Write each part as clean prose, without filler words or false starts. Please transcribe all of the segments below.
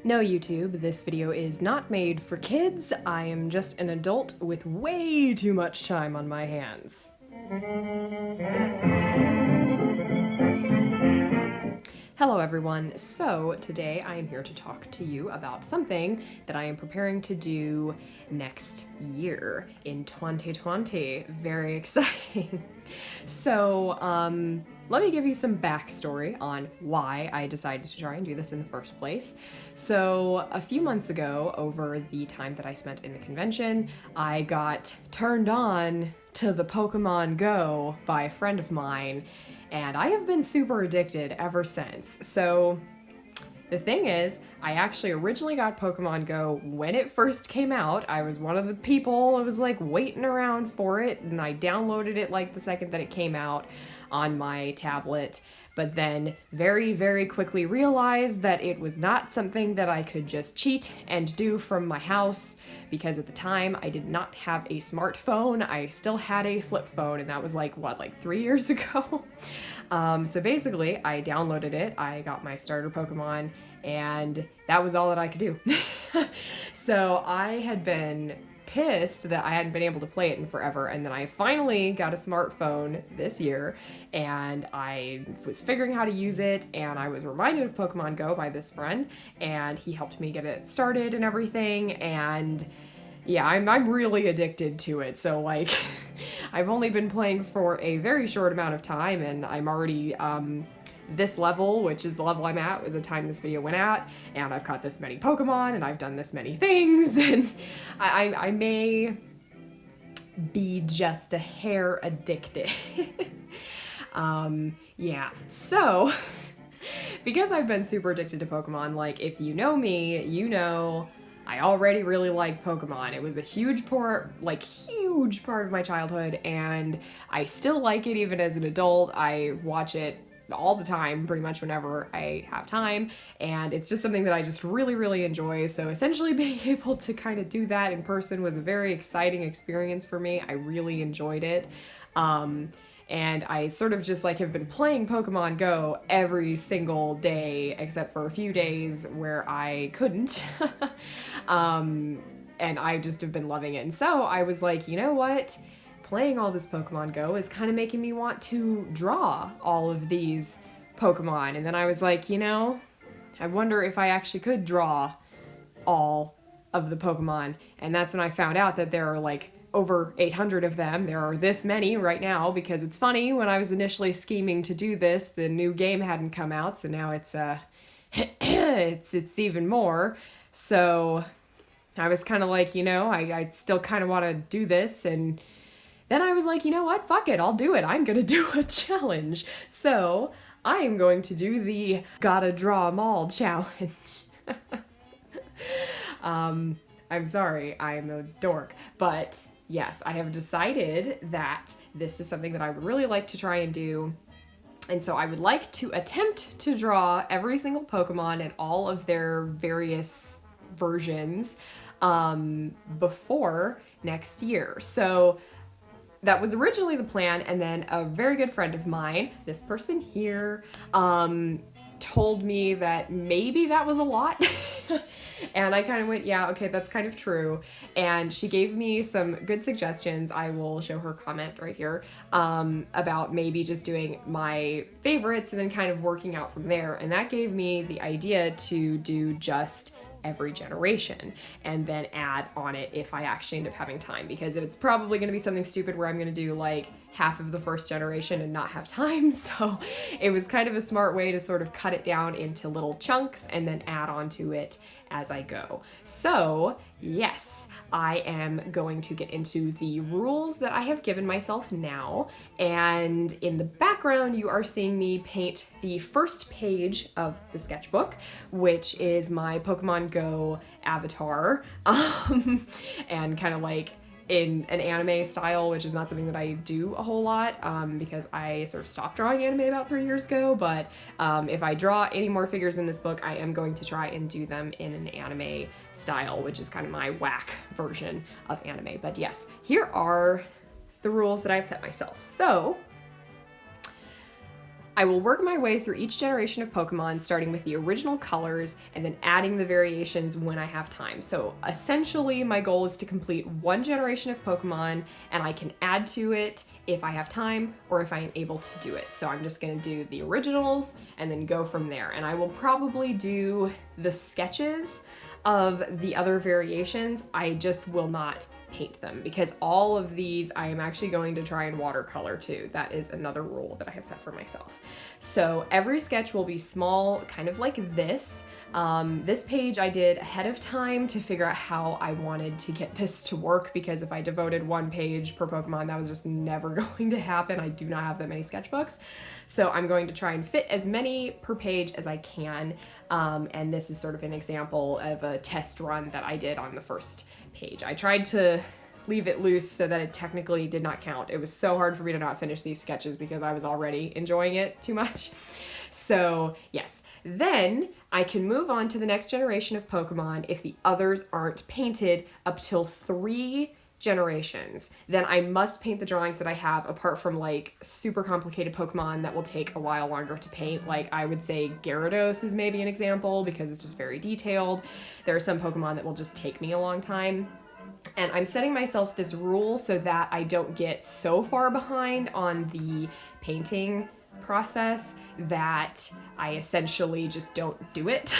No, YouTube, this video is not made for kids. I am just an adult with way too much time on my hands. Hello everyone. So today I am here to talk to you about something that I am preparing to do next year in 2020. Very exciting. So let me give you some backstory on why I decided to try and do this in the first place. So a few months ago, over the time that I spent in the convention, I got turned on to the Pokemon Go by a friend of mine, and I have been super addicted ever since. So the thing is, I actually originally got Pokemon Go when it first came out. I was one of the people who was like waiting around for it, and I downloaded it like the second that it came out on my tablet, but then very, very quickly realized that it was not something that I could just cheat and do from my house, because at the time I did not have a smartphone. I still had a flip phone, and that was like 3 years ago? So basically, I downloaded it, I got my starter Pokemon, and that was all that I could do. So I had been pissed that I hadn't been able to play it in forever, and then I finally got a smartphone this year, and I was figuring how to use it, and I was reminded of Pokemon Go by this friend, and he helped me get it started and everything, and yeah, I'm really addicted to it. So like, I've only been playing for a very short amount of time, and I'm already this level, which is the level I'm at at the time this video went at, and I've caught this many Pokemon, and I've done this many things, and I may be just a hair addicted. Yeah, so because I've been super addicted to Pokemon, like, if you know me, you know I already really like Pokemon. It was a huge part of my childhood, and I still like it even as an adult. I watch it all the time, pretty much whenever I have time, and it's just something that I just really, really enjoy. So essentially being able to kind of do that in person was a very exciting experience for me. I really enjoyed it. And I sort of just like have been playing Pokemon Go every single day, except for a few days where I couldn't. And I just have been loving it. And so I was like, you know what? Playing all this Pokemon Go is kind of making me want to draw all of these Pokemon. And then I was like, you know, I wonder if I actually could draw all of the Pokemon. And that's when I found out that there are like over 800 of them. There are this many right now, because it's funny, when I was initially scheming to do this, the new game hadn't come out, so now it's it's even more. So I was kind of like, you know, I still kind of want to do this, and then I was like, you know what, fuck it, I'll do it. I'm gonna do a challenge. So I am going to do the gotta draw 'em all challenge. I'm sorry, I'm a dork, but yes, I have decided that this is something that I would really like to try and do. And so I would like to attempt to draw every single Pokemon and all of their various versions before next year. So that was originally the plan, and then a very good friend of mine, this person here, told me that maybe that was a lot. And I kind of went, yeah, okay, that's kind of true. And she gave me some good suggestions. I will show her comment right here, about maybe just doing my favorites and then kind of working out from there. And that gave me the idea to do just every generation and then add on it if I actually end up having time, because it's probably going to be something stupid where I'm going to do like half of the first generation and not have time. So it was kind of a smart way to sort of cut it down into little chunks and then add on to it as I go. So yes, I am going to get into the rules that I have given myself now, and in the background you are seeing me paint the first page of the sketchbook, which is my Pokemon Go avatar, and kind of like in an anime style, which is not something that I do a whole lot, because I sort of stopped drawing anime about 3 years ago, but if I draw any more figures in this book, I am going to try and do them in an anime style, which is kind of my whack version of anime. But yes, here are the rules that I've set myself. So I will work my way through each generation of Pokemon, starting with the original colors and then adding the variations when I have time. So essentially, my goal is to complete one generation of Pokemon, and I can add to it if I have time or if I am able to do it. So I'm just gonna do the originals and then go from there. And I will probably do the sketches of the other variations. I just will not paint them because all of these I am actually going to try and watercolor too. That is another rule that I have set for myself. So every sketch will be small, kind of like this. This page I did ahead of time to figure out how I wanted to get this to work, because if I devoted one page per Pokemon, that was just never going to happen. I do not have that many sketchbooks. So I'm going to try and fit as many per page as I can. And this is sort of an example of a test run that I did on the first page. I tried to leave it loose so that it technically did not count. It was so hard for me to not finish these sketches because I was already enjoying it too much. So yes, then I can move on to the next generation of Pokemon if the others aren't painted up till 3 generations. Then I must paint the drawings that I have, apart from like super complicated Pokemon that will take a while longer to paint. Like I would say Gyarados is maybe an example because it's just very detailed. There are some Pokemon that will just take me a long time. And I'm setting myself this rule so that I don't get so far behind on the painting process that I essentially just don't do it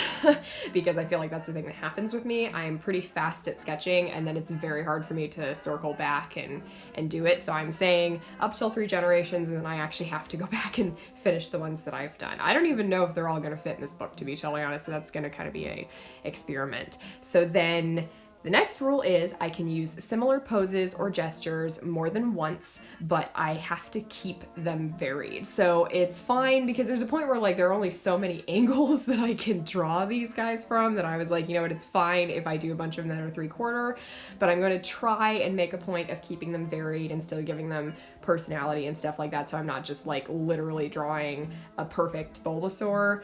because I feel like that's the thing that happens with me. I'm pretty fast at sketching and then it's very hard for me to circle back and do it. So I'm saying up till 3 generations, and then I actually have to go back and finish the ones that I've done. I don't even know if they're all going to fit in this book, to be totally honest, so that's going to kind of be a experiment. So then the next rule is I can use similar poses or gestures more than once, but I have to keep them varied. So it's fine because there's a point where like there are only so many angles that I can draw these guys from that I was like, you know what, it's fine if I do a bunch of them that are 3/4, but I'm going to try and make a point of keeping them varied and still giving them personality and stuff like that, so I'm not just like literally drawing a perfect Bulbasaur.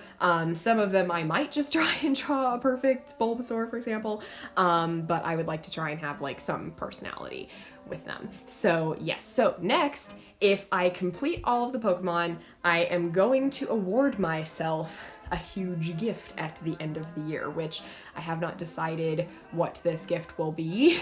Some of them I might just try and draw a perfect Bulbasaur, for example, but I would like to try and have like some personality with them. So yes, so next, if I complete all of the Pokemon, I am going to award myself a huge gift at the end of the year, which I have not decided what this gift will be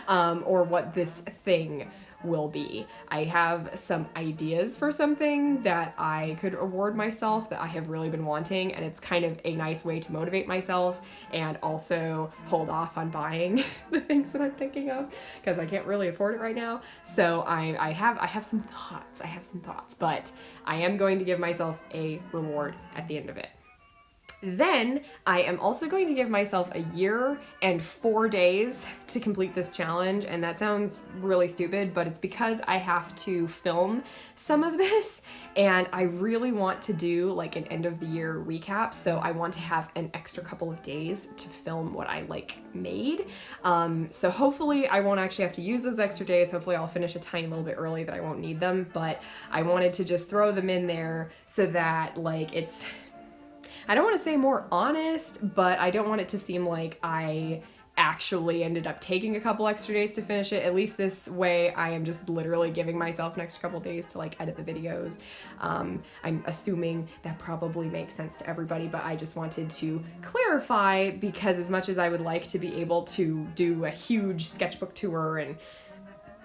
or what this thing will be. I have some ideas for something that I could award myself that I have really been wanting, and it's kind of a nice way to motivate myself and also hold off on buying the things that I'm thinking of because I can't really afford it right now. So I have some thoughts, but I am going to give myself a reward at the end of it. Then I am also going to give myself a year and 4 days to complete this challenge, and that sounds really stupid, but it's because I have to film some of this and I really want to do like an end of the year recap, so I want to have an extra couple of days to film what I like made. So hopefully I won't actually have to use those extra days. Hopefully I'll finish a tiny little bit early that I won't need them, but I wanted to just throw them in there so that like it's, I don't want to say more honest, but I don't want it to seem like I actually ended up taking a couple extra days to finish it. At least this way I am just literally giving myself an extra couple days to like edit the videos. I'm assuming that probably makes sense to everybody, but I just wanted to clarify because as much as I would like to be able to do a huge sketchbook tour and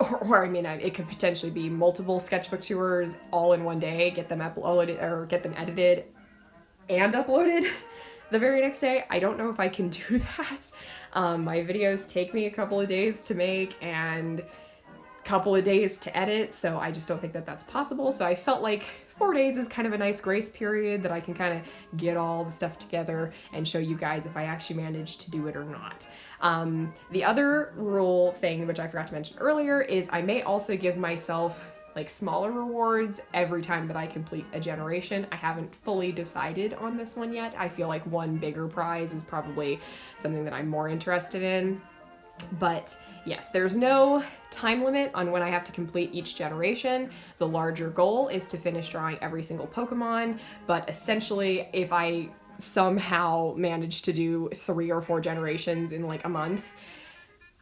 or I mean, it could potentially be multiple sketchbook tours all in one day, get them uploaded or get them edited and uploaded the very next day. I don't know if I can do that. My videos take me a couple of days to make and a couple of days to edit, so I just don't think that that's possible. So I felt like 4 days is kind of a nice grace period that I can kind of get all the stuff together and show you guys if I actually managed to do it or not. The other rule thing, which I forgot to mention earlier, is I may also give myself like smaller rewards every time that I complete a generation. I haven't fully decided on this one yet. I feel like one bigger prize is probably something that I'm more interested in. But yes, there's no time limit on when I have to complete each generation. The larger goal is to finish drawing every single Pokemon, but essentially if I somehow manage to do 3 or 4 generations in like a month,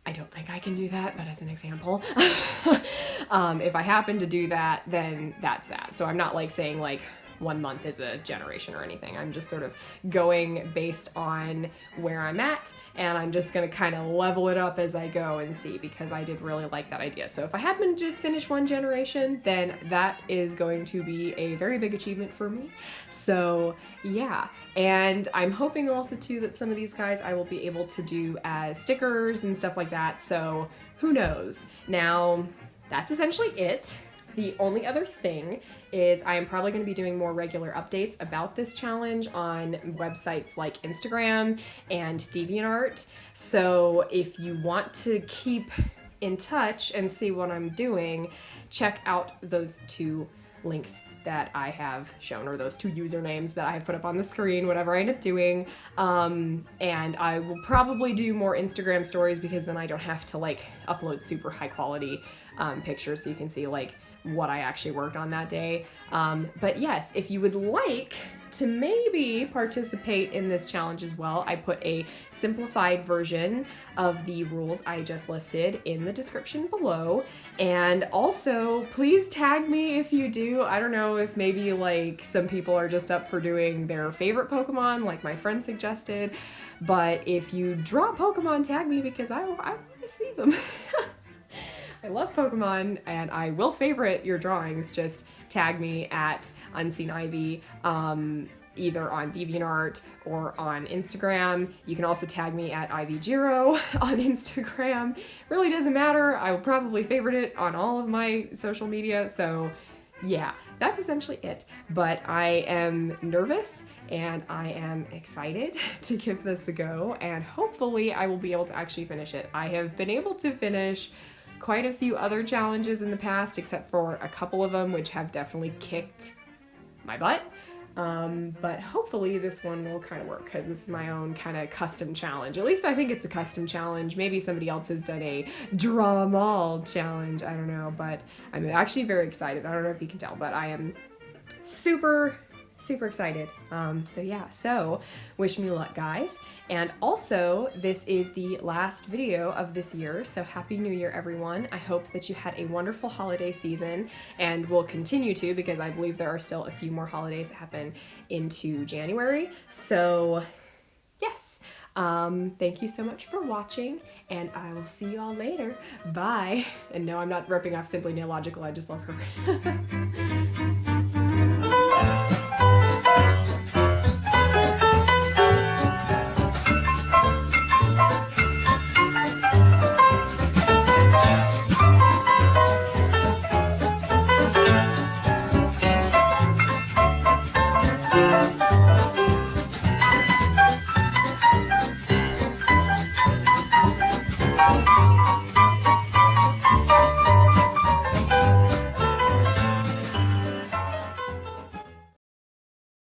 I don't think I can do that, but as an example, if I happen to do that, then that's that. So I'm not like saying like 1 month is a generation or anything. I'm just sort of going based on where I'm at, and I'm just gonna kind of level it up as I go and see, because I did really like that idea. So if I happen to just finish 1 generation, then that is going to be a very big achievement for me. So yeah, and I'm hoping also too that some of these guys I will be able to do as stickers and stuff like that, so who knows. Now, that's essentially it. The only other thing is I am probably going to be doing more regular updates about this challenge on websites like Instagram and DeviantArt. So if you want to keep in touch and see what I'm doing, check out those 2 links that I have shown, or those 2 usernames that I have put up on the screen, whatever I end up doing. And I will probably do more Instagram stories, because then I don't have to like upload super high quality pictures, so you can see like what I actually worked on that day. But yes, if you would like to maybe participate in this challenge as well, I put a simplified version of the rules I just listed in the description below. And also, please tag me if you do. I don't know if maybe like some people are just up for doing their favorite Pokemon, like my friend suggested. But if you draw Pokemon, tag me, because I want to see them. I love Pokemon, and I will favorite your drawings. Just tag me at Unseen Ivy, either on DeviantArt or on Instagram. You can also tag me at IvyJiro on Instagram. Really doesn't matter. I will probably favorite it on all of my social media, so yeah, that's essentially it. But I am nervous and I am excited to give this a go, and hopefully I will be able to actually finish it. I have been able to finish quite a few other challenges in the past, except for a couple of them which have definitely kicked my butt. But hopefully this one will kind of work, because this is my own kind of custom challenge. At least I think it's a custom challenge. Maybe somebody else has done a draw 'em all challenge. I don't know, but I'm actually very excited. I don't know if you can tell, but I am super excited. So yeah, so wish me luck, guys. And also, this is the last video of this year, so Happy New Year, everyone. I hope that you had a wonderful holiday season, and will continue to, because I believe there are still a few more holidays that happen into January. So yes, thank you so much for watching, and I will see you all later. Bye. And no, I'm not ripping off Simply Nailogical, I just love her.